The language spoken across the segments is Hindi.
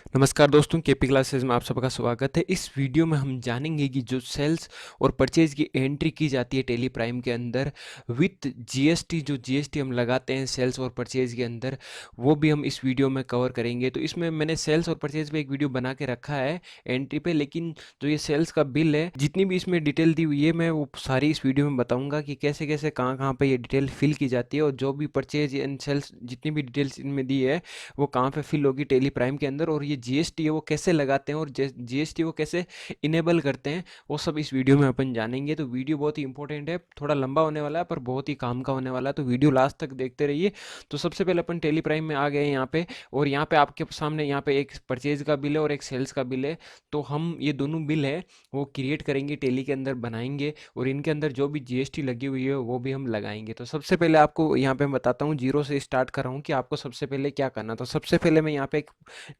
नमस्कार दोस्तों, केपी क्लासेस में आप सबका स्वागत है। इस वीडियो में हम जानेंगे कि जो सेल्स और परचेज की एंट्री की जाती है टेली प्राइम के अंदर विथ जीएसटी, जो जीएसटी हम लगाते हैं सेल्स और परचेज के अंदर, वो भी हम इस वीडियो में कवर करेंगे। तो इसमें मैंने सेल्स और परचेज पे एक वीडियो बना के रखा है एंट्री पे, लेकिन जो ये सेल्स का बिल है, जितनी भी इसमें डिटेल दी हुई है, मैं वो सारी इस वीडियो में बताऊंगा कि कैसे कैसे कहाँ कहाँ पे ये डिटेल फिल की जाती है, और जो भी परचेज एंड सेल्स जितनी भी डिटेल्स इनमें दी है वो कहाँ पे फिल होगी टेली प्राइम के अंदर, और ये जीएसटी है वो कैसे लगाते हैं और जीएसटी वो कैसे इनेबल करते हैं, वो सब इस वीडियो में अपन जानेंगे। तो वीडियो बहुत ही इंपॉर्टेंट है, थोड़ा लंबा होने वाला है पर बहुत ही काम का होने वाला है, तो वीडियो लास्ट तक देखते रहिए। तो सबसे पहले अपन टेली प्राइम में आ गए हैं यहाँ पे, और यहाँ पे आपके सामने यहाँ पे एक परचेज का बिल है और एक सेल्स का बिल है। तो हम ये दोनों बिल है वो क्रिएट करेंगे, टेली के अंदर बनाएंगे, और इनके अंदर जो भी जीएसटी लगी हुई है वो भी हम लगाएंगे। तो सबसे पहले आपको यहाँ पे मैं बताता हूँ, जीरो से स्टार्ट कर रहा हूँ कि आपको सबसे पहले क्या करना। तो सबसे पहले मैं यहाँ पे एक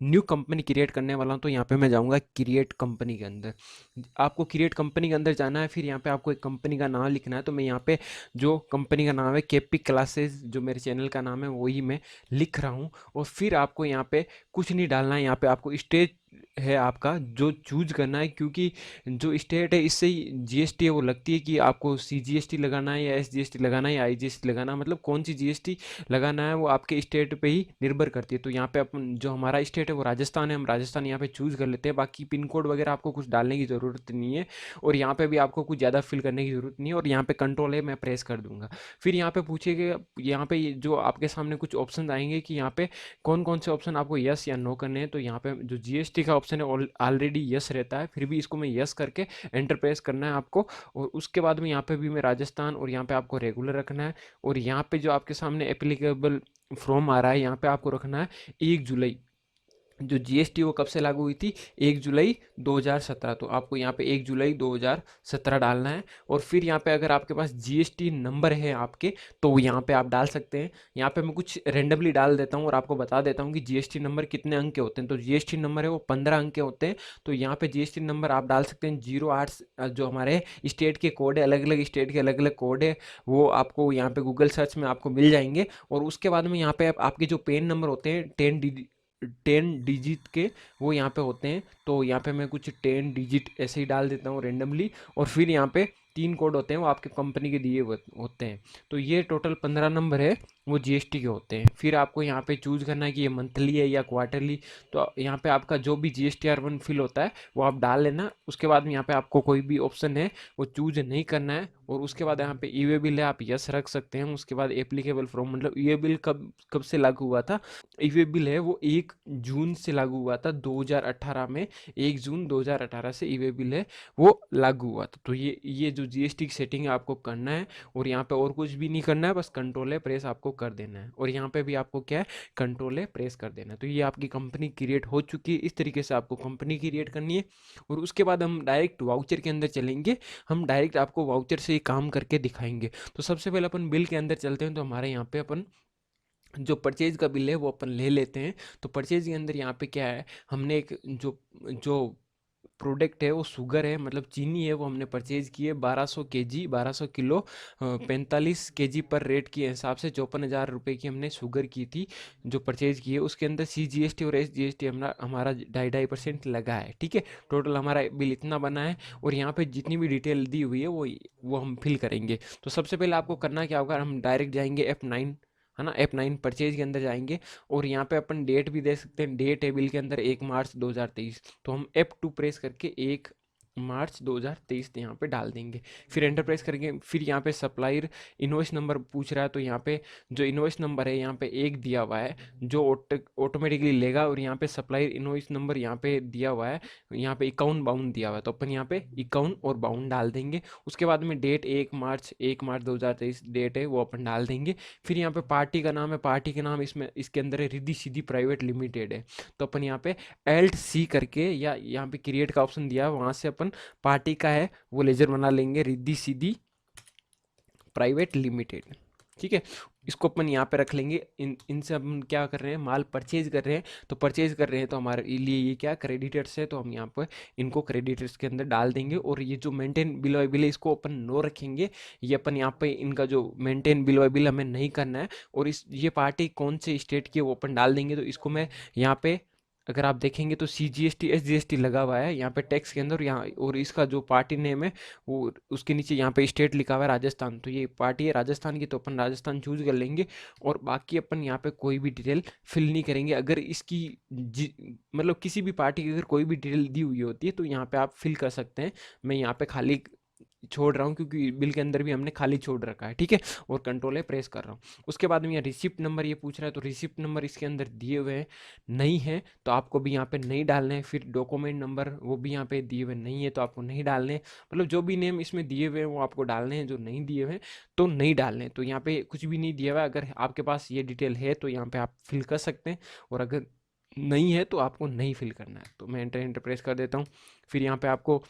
न्यू कंपनी क्रिएट करने वाला हूँ, तो यहाँ पे मैं जाऊँगा क्रिएट कंपनी के अंदर। आपको क्रिएट कंपनी के अंदर जाना है, फिर यहाँ पे आपको एक कंपनी का नाम लिखना है। तो मैं यहाँ पे जो कंपनी का नाम है केपी क्लासेस, जो मेरे चैनल का नाम है वही मैं लिख रहा हूँ। और फिर आपको यहाँ पे कुछ नहीं डालना है, यहाँ पे आपको स्टेट है आपका जो चूज करना है, क्योंकि जो स्टेट है इससे ही जीएसटी है वो लगती है कि आपको सीजीएसटी लगाना है या एसजीएसटी लगाना है या आईजीएसटी लगाना है, मतलब कौन सी जीएसटी लगाना है वो आपके स्टेट पे ही निर्भर करती है। तो यहाँ पे अपन जो हमारा स्टेट है वो राजस्थान है, हम राजस्थान यहाँ पे चूज कर लेते हैं। बाकी पिन कोड वगैरह आपको कुछ डालने की ज़रूरत नहीं है, और यहाँ पे भी आपको कुछ ज़्यादा फिल करने की ज़रूरत नहीं है, और यहाँ पे कंट्रोल है मैं प्रेस कर दूंगा। फिर यहाँ पे पूछेगा, यहाँ पे जो आपके सामने कुछ ऑप्शन आएंगे कि यहाँ पे कौन कौन से ऑप्शन आपको यस या नो करने हैं। तो यहाँ पे जो जीएसटी का ऑप्शन है ऑलरेडी यस रहता है, फिर भी इसको मैं यस करके एंटर प्रेस करना है आपको। और उसके बाद में यहाँ पे भी मैं राजस्थान, और यहाँ पे आपको रेगुलर रखना है। और यहाँ पे जो आपके सामने एप्लीकेबल फ्रॉम आ रहा है, यहाँ पे आपको रखना है 1 जुलाई। जो जीएसटी वो कब से लागू हुई थी? 1 जुलाई 2017। तो आपको यहाँ पे 1 जुलाई 2017 डालना है। और फिर यहाँ पे अगर आपके पास जीएसटी नंबर है आपके, तो यहाँ पे आप डाल सकते हैं। यहाँ पे मैं कुछ रेंडमली डाल देता हूँ और आपको बता देता हूँ कि जीएसटी नंबर कितने अंक के होते हैं। तो जीएसटी नंबर है वो 15 अंक के होते हैं। तो यहाँ पे जीएसटी नंबर आप डाल सकते हैं 08। जो हमारे स्टेट के कोड है, अलग अलग स्टेट के अलग अलग कोड है, वो आपको यहाँ पे गूगल सर्च में आपको मिल जाएंगे। और उसके बाद में यहाँ पे आपके जो पेन नंबर होते हैं 10 डिजिट के, वो यहाँ पे होते हैं। तो यहाँ पे मैं कुछ 10 डिजिट ऐसे ही डाल देता हूँ रेंडमली। और फिर यहाँ पे 3 कोड होते हैं वो आपके कंपनी के दिए होते हैं। तो ये टोटल 15 नंबर है वो जीएसटी के होते हैं। फिर आपको यहाँ पे चूज करना है कि ये मंथली है या क्वार्टरली। तो यहाँ पे आपका जो भी जीएसटी R1 फिल होता है वो आप डाल लेना। उसके बाद में यहाँ पे आपको कोई भी ऑप्शन है वो चूज नहीं करना है। और उसके बाद यहाँ पे ई वे बिल है, आप यस रख सकते हैं। उसके बाद एप्लीकेबल फ्रॉम, मतलब ई वे बिल कब कब से लागू हुआ था? ई वे बिल है वो 1 जून से लागू हुआ था 2018 में। 1 जून 2018 से ई वे बिल है वो लागू हुआ था। तो ये जो जीएसटी की सेटिंग है आपको करना है, और यहाँ पे और कुछ भी नहीं करना है, बस कंट्रोल है प्रेस आपको कर देना है। और यहाँ पे भी आपको क्या है, कंट्रोल है प्रेस कर देना है। तो ये आपकी कंपनी क्रिएट हो चुकी है। इस तरीके से आपको कंपनी क्रिएट करनी है। और उसके बाद हम डायरेक्ट वाउचर के अंदर चलेंगे, हम डायरेक्ट आपको वाउचर से ही काम करके दिखाएंगे। तो सबसे पहले अपन बिल के अंदर चलते हैं। तो हमारे यहाँ पे अपन जो परचेज का बिल है वो अपन ले लेते हैं। तो परचेज के अंदर यहाँ पे क्या है, हमने एक जो जो प्रोडक्ट है वो शुगर है, मतलब चीनी है, वो हमने परचेज की है 1200 केजी, 1200 किलो, 45 केजी पर रेट के हिसाब से 54,000 रुपये की हमने शुगर की थी जो परचेज की है। उसके अंदर CGST और SGST हमारा हमारा 2.5% लगा है। ठीक है, टोटल हमारा बिल इतना बना है। और यहाँ पे जितनी भी डिटेल दी हुई है वो हम फिल करेंगे। तो सबसे पहले आपको करना क्या होगा, हम डायरेक्ट जाएंगे F9, है ना, F9 परचेज के अंदर जाएंगे। और यहाँ पे अपन डेट भी दे सकते हैं, डेट है बिल के अंदर 1 मार्च 2023। तो हम F2 प्रेस करके 1 मार्च 2023 यहाँ पे डाल देंगे। फिर एंटर प्रेस करेंगे। फिर यहाँ पे सप्लायर इनवॉइस नंबर पूछ रहा है, तो यहाँ पे जो इनवॉइस नंबर है यहाँ पे 1 दिया हुआ है जो ऑटोमेटिकली लेगा। और यहाँ पे सप्लायर इनवॉइस नंबर यहाँ पे दिया हुआ है, यहाँ पे अकाउंट बाउंड दिया हुआ है, तो अपन यहाँ पे अकाउंट और बाउंड डाल देंगे। उसके बाद में डेट 1 मार्च 2023 डेट है वो अपन डाल देंगे। फिर यहाँ पे पार्टी का नाम है, पार्टी का नाम इसमें इसके अंदर है रिद्धि सिद्धि प्राइवेट लिमिटेड है। तो अपन यहाँ पे एल्ट सी करके, या यहाँ पे क्रिएट का ऑप्शन दिया है वहाँ से अपन पार्टी का है वो लेजर बना लेंगे, रिद्धि सिद्धि प्राइवेट लिमिटेड। ठीक है, इसको अपन यहाँ पे रख लेंगे। इनसे हम क्या कर रहे हैं, माल परचेज कर रहे हैं। तो परचेज कर रहे हैं तो हमारे लिए ये क्या क्रेडिटर्स है, तो हम यहाँ पे इनको क्रेडिटर्स के अंदर डाल देंगे। और ये जो मेंटेन बिल वाई बिल है इसको अपन नो रखेंगे। ये अपन यहाँ पे इनका जो मेंटेन बिल वाई बिल हमें नहीं करना है। और इस ये पार्टी कौन से स्टेट की है वो अपन डाल देंगे। तो इसको मैं यहाँ पे अगर आप देखेंगे तो CGST SGST लगा हुआ है यहाँ पे टैक्स के अंदर, यहाँ और इसका जो पार्टी नेम है वो उसके नीचे यहाँ पे स्टेट लिखा हुआ है राजस्थान, तो ये पार्टी है राजस्थान की, तो अपन राजस्थान चूज कर लेंगे। और बाकी अपन यहाँ पे कोई भी डिटेल फिल नहीं करेंगे। अगर इसकी मतलब किसी भी पार्टी की अगर कोई भी डिटेल दी हुई होती है तो यहाँ पे आप फिल कर सकते हैं। मैं यहाँ पे खाली छोड़ रहा हूँ क्योंकि बिल के अंदर भी हमने खाली छोड़ रखा है, ठीक है। और कंट्रोल है प्रेस कर रहा हूँ। उसके बाद में यहाँ रिसिप्ट नंबर ये पूछ रहा है, तो रिसिप्ट नंबर इसके अंदर दिए हुए हैं नहीं है तो आपको भी यहाँ पे नहीं डालने हैं। फिर डॉक्यूमेंट नंबर वो भी यहाँ पे दिए हुए नहीं है तो आपको नहीं डालने हैं। मतलब जो भी नेम इसमें दिए हुए हैं वो आपको डालने हैं, जो नहीं दिए हुए हैं तो नहीं डालने हैं। तो यहाँ पे कुछ भी नहीं दिया हुआ है, अगर आपके पास ये डिटेल है तो यहाँ पे आप फिल कर सकते हैं, और अगर नहीं है तो आपको नहीं फिल करना है। तो मैं एंटर एंटर प्रेस कर देता हूँ। फिर यहाँ पे आपको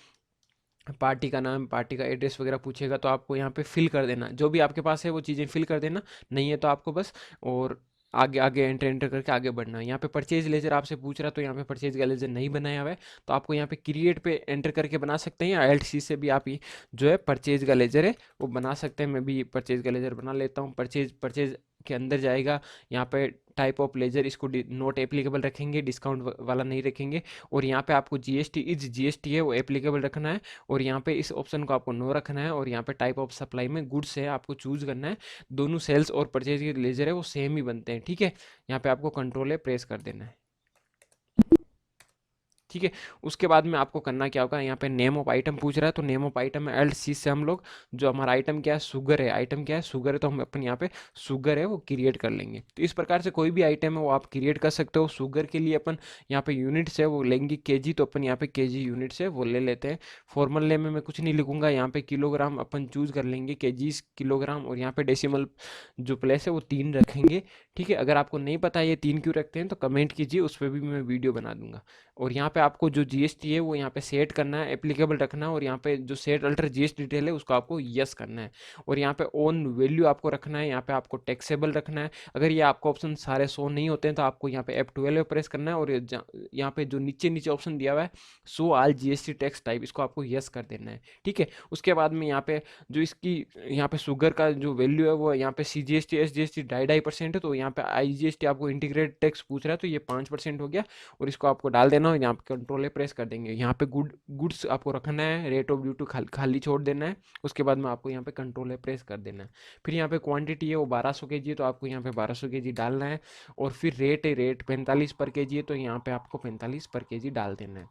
पार्टी का नाम, पार्टी का एड्रेस वगैरह पूछेगा तो आपको यहाँ पे फिल कर देना, जो भी आपके पास है वो चीज़ें फिल कर देना, नहीं है तो आपको बस और आगे आगे एंटर एंटर करके आगे बढ़ना है। यहाँ पे परचेज लेजर आपसे पूछ रहा है, तो यहाँ पे परचेज का लेजर नहीं बनाया हुआ है, तो आपको यहाँ पे क्रिएट पे एंटर करके बना सकते हैं, या LC से भी आप जो है परचेज का लेजर है वो बना सकते हैं। मैं भी परचेज का लेजर बना लेता हूँ। परचेज परचेज के अंदर जाएगा, यहाँ पे टाइप ऑफ लेजर इसको नोट एप्लीकेबल रखेंगे, डिस्काउंट वाला नहीं रखेंगे। और यहाँ पे आपको GST इज GST है वो एप्लीकेबल रखना है, और यहाँ पे इस ऑप्शन को आपको नो रखना है। और यहाँ पे टाइप ऑफ सप्लाई में गुड्स है आपको चूज करना है। दोनों सेल्स और परचेज के लेजर है वो सेम ही बनते हैं, ठीक है। यहाँ पे आपको कंट्रोल है प्रेस कर देना है, ठीक है। उसके बाद में आपको करना क्या होगा, यहाँ पे नेम ऑफ आइटम पूछ रहा है, तो नेम ऑफ आइटम है LC से हम लोग जो हमारा आइटम क्या है शुगर है, आइटम क्या है शुगर है, तो हम अपन यहाँ पे शुगर है वो क्रिएट कर लेंगे। तो इस प्रकार से कोई भी आइटम है वो आप क्रिएट कर सकते हो। शुगर के लिए अपन यहाँ पे यूनिट्स है वो लेंगे KG, तो अपन यहाँ पे KG यूनिट्स है वो ले लेते हैं। फॉर्मल नेम में मैं कुछ नहीं लिखूंगा, यहाँ पे किलोग्राम अपन चूज कर लेंगे, KG किलोग्राम, और यहाँ पे डेसिमल जो प्लेस है वो 3 रखेंगे, ठीक है। अगर आपको नहीं पता ये 3 क्यों रखते हैं तो कमेंट कीजिए, उस पर भी मैं वीडियो बना दूंगा। और यहाँ पे आपको जो GST है वो यहाँ पे सेट करना है, एप्लीकेबल रखना है, और यहाँ पे जो सेट अल्टर GST डिटेल है उसको आपको यस करना है। और यहाँ पे ओन वैल्यू आपको रखना है, यहाँ पे आपको टैक्सेबल रखना है। अगर ये आपको ऑप्शन सारे शो नहीं होते हैं तो आपको यहाँ पे F12 प्रेस करना है, और यहाँ पे जो नीचे नीचे ऑप्शन दिया हुआ है show all GST tax type, इसको आपको यस कर देना है, ठीक है। उसके बाद में यहाँ पे जो इसकी यहाँ पे शुगर का जो वैल्यू है वो यहाँ पे CGST SGST 2.5% है, तो यहाँ पे IGST आपको इंटीग्रेटेड टैक्स पूछ रहा है, तो ये 5% हो गया, और इसको आपको डाल देना हो। यहाँ पे कंट्रोल प्रेस कर देंगे। यहाँ पे गुड्स आपको रखना है, रेट ऑफ ड्यूटी खाली छोड़ देना है। उसके बाद में आपको यहाँ पे कंट्रोल प्रेस कर देना है। फिर यहाँ पे क्वांटिटी है वो 1200 kg है, तो आपको यहाँ पे 1200 kg डालना है। और फिर रेट है, रेट 45 पर kg है, तो यहाँ पे आपको 45 पर kg डाल देना है।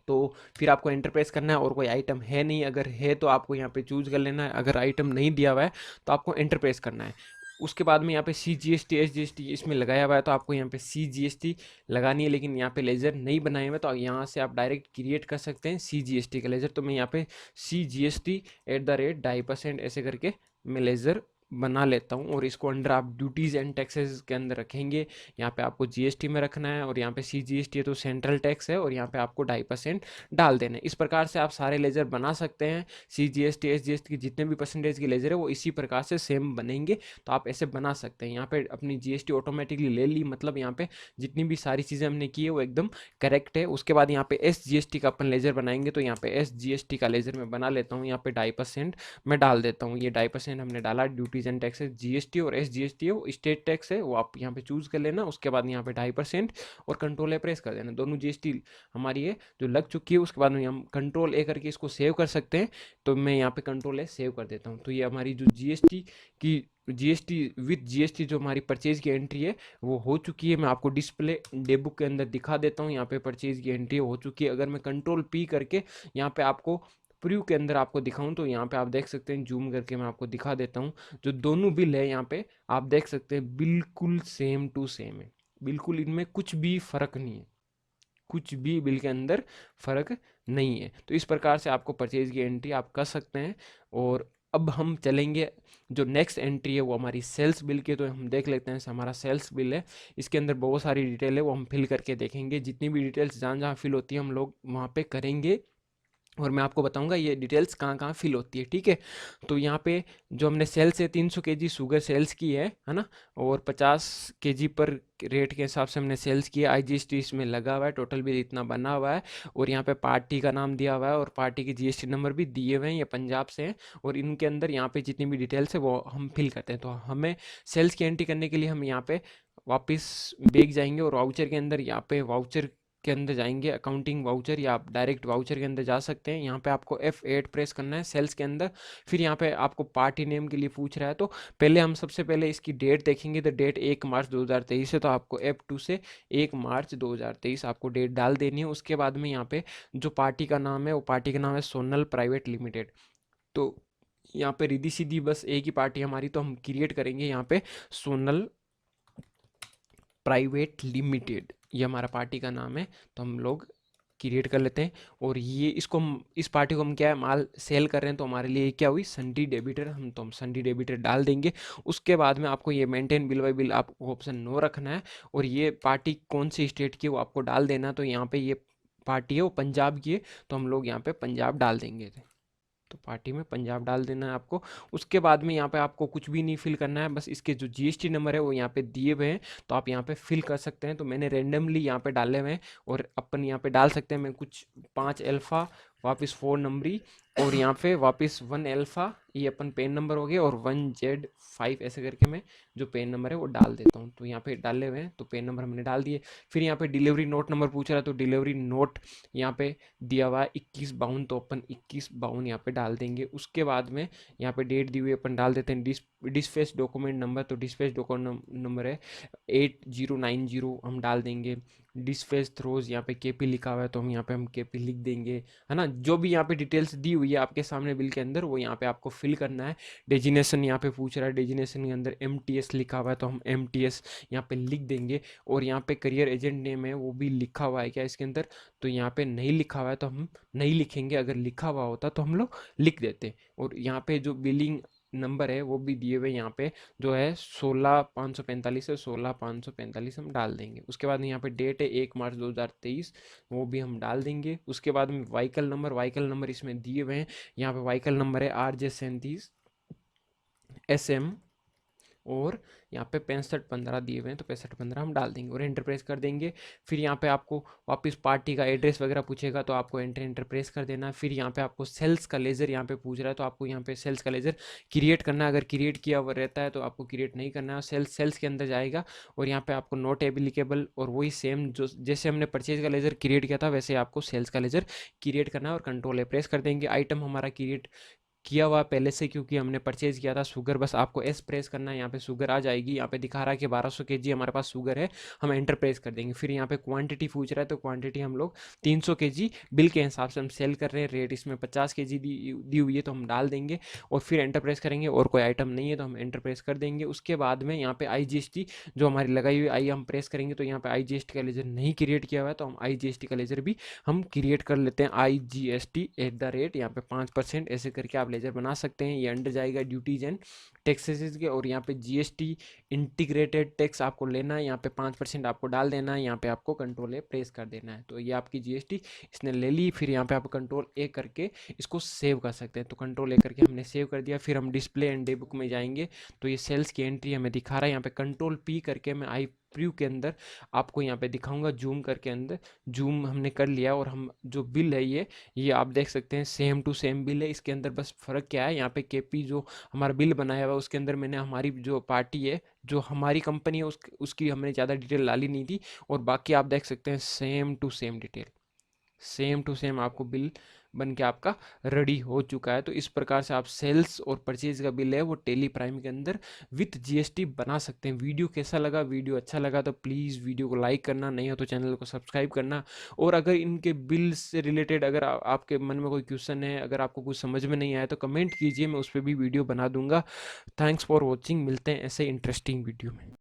तो फिर आपको एंटर प्रेस करना है, और कोई आइटम है नहीं, अगर है तो आपको यहाँ पे चूज कर लेना है, अगर आइटम नहीं दिया हुआ है तो आपको एंटर प्रेस करना है। उसके बाद में यहाँ पे CGST SGST इसमें लगाया हुआ है, तो आपको यहाँ पे CGST लगानी है, लेकिन यहाँ पे लेजर नहीं बनाए हुए, तो यहाँ से आप डायरेक्ट क्रिएट कर सकते हैं CGST का लेजर। तो मैं यहाँ पे CGST @ 2.5% ऐसे करके मैं लेजर बना लेता हूँ, और इसको अंडर आप ड्यूटीज़ एंड टैक्सेस के अंदर रखेंगे। यहाँ पे आपको GST में रखना है, और यहाँ पे CGST है तो सेंट्रल टैक्स है, और यहाँ पे आपको 2.5% डाल देना है। इस प्रकार से आप सारे लेजर बना सकते हैं। CGST SGST की जितने भी परसेंटेज के लेजर है वो इसी प्रकार से सेम बनेंगे, तो आप ऐसे बना सकते हैं। यहाँ पे अपनी GST ऑटोमेटिकली ले ली, मतलब यहाँ पे जितनी भी सारी चीज़ें हमने की है वो एकदम करेक्ट है। उसके बाद यहाँ पे SGST का अपन लेजर बनाएंगे, तो यहाँ पे SGST का लेजर मैं बना लेता हूँ। यहाँ पे 2.5% मैं डाल देता हूँ। ये 2.5% हमने डाला। ड्यूटीज एंड टैक्सेस GST और SGST है वो स्टेट टैक्स है, वो आप यहाँ पे चूज कर लेना। उसके बाद यहाँ पे 2.5% और कंट्रोल प्रेस कर देना। दोनों GST हमारी है जो लग चुकी है। उसके बाद में हम कंट्रोल करके इसको सेव कर सकते हैं, तो मैं यहाँ पे कंट्रोल सेव कर देता हूँ। तो ये हमारी जो GST विथ GST जो हमारी परचेज की एंट्री है वो हो चुकी है। मैं आपको डिस्प्ले डे बुक के अंदर दिखा देता हूँ। यहाँ पे परचेज की एंट्री हो चुकी है। अगर मैं कंट्रोल P करके यहाँ पे आपको प्रीव्यू के अंदर आपको दिखाऊं, तो यहाँ पे आप देख सकते हैं, जूम करके मैं आपको दिखा देता हूँ। जो दोनों बिल है यहाँ पे आप देख सकते हैं बिल्कुल सेम टू सेम है, बिल्कुल इनमें कुछ भी फर्क नहीं है, कुछ भी बिल के अंदर फर्क नहीं है। तो इस प्रकार से आपको परचेज की एंट्री आप कर सकते हैं। और अब हम चलेंगे, जो नेक्स्ट एंट्री है वो हमारी सेल्स बिल की, तो हम देख लेते हैं हमारा सेल्स बिल है। इसके अंदर बहुत सारी डिटेल है वो हम फिल करके देखेंगे। जितनी भी डिटेल्स जहाँ जहाँ फिल होती है हम लोग वहाँ पे करेंगे, और मैं आपको बताऊंगा ये डिटेल्स कहाँ कहाँ फिल होती है, ठीक है। तो यहाँ पे जो हमने सेल्स है 300 kg शुगर सेल्स की है ना, और 50 kg पर रेट के हिसाब से हमने सेल्स किया। IGST इसमें लगा हुआ है, टोटल बिल इतना बना हुआ है, और यहाँ पे पार्टी का नाम दिया हुआ है, और पार्टी की GST नंबर भी दिए हुए हैं, ये पंजाब से हैं। और इनके अंदर यहाँ पे जितनी भी डिटेल्स है वो हम फिल करते हैं। तो हमें सेल्स की एंट्री करने के लिए हम यहाँ पे वापस बैक जाएंगे और वाउचर के अंदर यहाँ पे वाउचर के अंदर जाएंगे, अकाउंटिंग वाउचर, या आप डायरेक्ट वाउचर के अंदर जा सकते हैं। यहाँ पे आपको F8 प्रेस करना है सेल्स के अंदर। फिर यहाँ पे आपको पार्टी नेम के लिए पूछ रहा है, तो पहले हम सबसे पहले इसकी डेट देखेंगे। तो डेट 1 मार्च 2023 है, तो आपको F2 से 1 मार्च 2023 आपको डेट डाल देनी है। उसके बाद में यहाँ पे जो पार्टी का नाम है, वो पार्टी का नाम है सोनल प्राइवेट लिमिटेड। तो यहाँ पे रिद्धि सीधी बस एक ही पार्टी हमारी, तो हम क्रिएट करेंगे यहाँ पे सोनल प्राइवेट लिमिटेड, ये हमारा पार्टी का नाम है। तो हम लोग क्रिएट कर लेते हैं। और ये इसको इस पार्टी को हम क्या है, माल सेल कर रहे हैं, तो हमारे लिए क्या हुई, संडी डेबिटर। हम संडी डेबिटर डाल देंगे। उसके बाद में आपको ये मेंटेन बिल बाय बिल आपको ऑप्शन नो रखना है, और ये पार्टी कौन सी स्टेट की है वो आपको डाल देना है। तो यहाँ पे ये पार्टी है वो पंजाब की है, तो हम लोग यहाँ पे पंजाब डाल देंगे। तो पार्टी में पंजाब डाल देना है आपको। उसके बाद में यहाँ पे आपको कुछ भी नहीं फिल करना है, बस इसके जो जीएसटी नंबर है वो यहाँ पे दिए हुए हैं, तो आप यहाँ पे फिल कर सकते हैं। तो मैंने रेंडमली यहाँ पे डाले हुए हैं, और अपन यहाँ पे डाल सकते हैं। मैं कुछ 5 अल्फ़ा, वापस 4 नंबरी, और यहाँ पे वापस 1 अल्फ़ा, ये अपन पेन नंबर हो गए, और 1Z5 ऐसे करके मैं जो पेन नंबर है वो डाल देता हूँ। तो यहाँ पे डाले हुए हैं, तो पेन नंबर हमने डाल दिए। फिर यहाँ पे डिलीवरी नोट नंबर पूछ रहा है, तो डिलीवरी नोट यहाँ पे दिया हुआ है 2152, तो अपन 2152 यहाँ पे डाल देंगे। उसके बाद में यहाँ पे डेट दी हुई अपन डाल देते हैं। डिस्पैच डॉक्यूमेंट नंबर, तो डिस्पैच डॉक्यूमेंट नंबर है 8090, हम डाल देंगे। डिस्पैच थ्रोज यहाँ पे केपी लिखा हुआ है, तो हम यहाँ पे केपी लिख देंगे, है ना। जो भी यहाँ पे डिटेल्स दी हुई है आपके सामने बिल के अंदर, वो यहाँ पे आपको फिल करना है। डेजिनेशन यहाँ पे पूछ रहा है, डेजिनेशन के अंदर MTS लिखा हुआ है, तो हम MTS यहाँ पे लिख देंगे। और यहाँ पे करियर एजेंट नेम है वो भी लिखा हुआ है क्या इसके अंदर, तो यहाँ पे नहीं लिखा हुआ है, तो हम नहीं लिखेंगे। अगर लिखा हुआ होता तो हम लोग लिख देते। और यहाँ पे जो बिलिंग नंबर है वो भी दिए हुए यहाँ पे, जो है 16545 है, 16545 हम डाल देंगे। उसके बाद यहाँ पे डेट है 1 मार्च 2023, वो भी हम डाल देंगे। उसके बाद में व्हीकल नंबर इसमें दिए हुए हैं। यहाँ पे व्हीकल नंबर है RJ37SM, और यहाँ पे 6515 दिए हुए हैं, तो 6515 हम डाल देंगे और एंटर प्रेस कर देंगे। फिर यहाँ पे आपको वापस पार्टी का एड्रेस वगैरह पूछेगा, तो आपको एंटर प्रेस कर देना है। फिर यहाँ पे आपको सेल्स का लेजर यहाँ पे पूछ रहा है, तो आपको यहाँ पे सेल्स का लेजर क्रिएट करना है। अगर क्रिएट किया हुआ रहता है तो आपको क्रिएट नहीं करना है, सेल्स के अंदर जाएगा, और यहाँ पे आपको नॉट एप्लीकेबल, और वही सेम जो जैसे हमने परचेज का लेजर क्रिएट किया था वैसे आपको सेल्स का लेजर क्रिएट करना है, और कंट्रोल प्रेस कर देंगे। आइटम हमारा क्रिएट किया हुआ पहले से, क्योंकि हमने परचेज किया था। शुगर बस आपको एस प्रेस करना है, यहाँ पे शुगर आ जाएगी। यहाँ पे दिखा रहा है कि 1200 केजी हमारे पास शुगर है, हम एंटर प्रेस कर देंगे। फिर यहाँ पे क्वांटिटी पूछ रहा है, तो क्वांटिटी हम लोग 300 केजी बिल के हिसाब से हम सेल कर रहे हैं। रेट इसमें 50 केजी दी हुई है, तो हम डाल देंगे और फिर एंटर प्रेस करेंगे। और कोई आइटम नहीं है तो हम एंटर प्रेस कर देंगे। उसके बाद में यहाँ पे IGST जो हमारी लगाई हुई आई हम प्रेस करेंगे, तो यहाँ पे IGST का लेजर नहीं क्रिएट किया हुआ है, तो हम IGST का लेजर भी हम क्रिएट कर लेते हैं। IGST@ यहाँ पे 5% ऐसे करके आप लेजर बना सकते हैं। ये अंडर जाएगा ड्यूटीज एंड टैक्सेस के, और यहाँ पे GST इंटीग्रेटेड टैक्स आपको लेना है। यहाँ पे 5% आपको डाल देना है। यहाँ पे आपको कंट्रोल A प्रेस कर देना है। तो ये आपकी GST इसने ले ली। फिर यहाँ पे आप कंट्रोल A करके इसको सेव कर सकते हैं। तो कंट्रोल A करके हमने सेव कर दिया। फिर हम डिस्प्ले एंड डे बुक में जाएंगे, तो ये सेल्स की एंट्री हमें दिखा रहा है। यहाँ पे कंट्रोल P करके मैं आई प्रीव्यू के अंदर आपको यहाँ पे दिखाऊंगा, जूम करके अंदर जूम हमने कर लिया। और हम जो बिल है ये आप देख सकते हैं सेम टू सेम बिल है। इसके अंदर बस फ़र्क क्या है, यहाँ पे केपी जो हमारा बिल बनाया हुआ है उसके अंदर मैंने हमारी जो पार्टी है, जो हमारी कंपनी है, उसकी हमने ज़्यादा डिटेल डाली नहीं थी। और बाकी आप देख सकते हैं same to same detail, same to same आपको बिल बन के आपका रेडी हो चुका है। तो इस प्रकार से आप सेल्स और परचेज का बिल है वो टेली प्राइम के अंदर विथ GST बना सकते हैं। वीडियो कैसा लगा, वीडियो अच्छा लगा तो प्लीज़ वीडियो को लाइक करना, नहीं हो तो चैनल को सब्सक्राइब करना। और अगर इनके बिल से रिलेटेड अगर आपके मन में कोई क्वेश्चन है, अगर आपको कुछ समझ में नहीं आया तो कमेंट कीजिए, मैं उस पर भी वीडियो बना दूंगा। थैंक्स फॉर वॉचिंग, मिलते हैं ऐसे इंटरेस्टिंग वीडियो में।